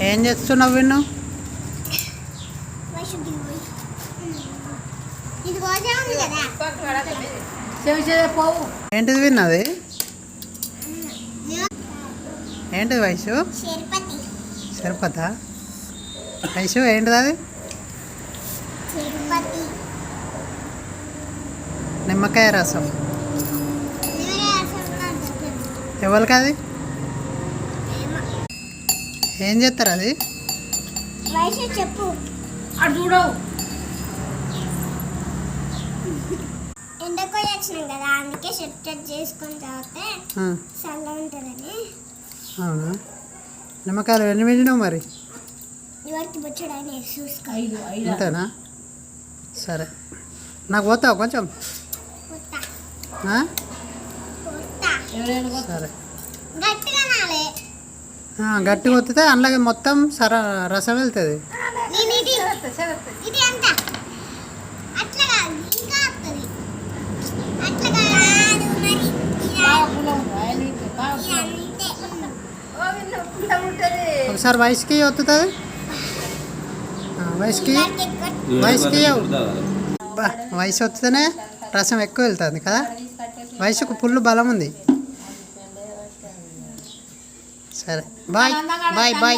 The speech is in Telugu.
ఏం చేస్తున్నావు విన్ను? ఏంటిది విన్నది? ఏంటిది వయసు? తిరుపత వయసు ఏంటిది అది? నిమ్మకాయ రసం. ఎవరికి అది? ఏం చేస్తారు అది? చెప్పు అటు చూడవు. ఎండకు వచ్చినాం కదా, అందుకే సెట్ చేసుకొని తాగితే చల్లగా ఉంటుందని. అవునా? నిమ్మకాయలు ఎన్ని మించినావు మరి? ఇవరికి బొచ్చడని చూసుకో. అంతేనా? సరే, నాకు పోతావు కొంచెం? సరే, గట్టిగా వస్తే అందులో మొత్తం రసం వెళ్తుంది. ఒకసారి వయసుకి వస్తుంది. వయసుకి వయసు వస్తేనే రసం ఎక్కువ వెళ్తుంది కదా. వయసుకు ఫుల్ బలం ఉంది. సరే, బాయ్ బాయ్ బాయ్.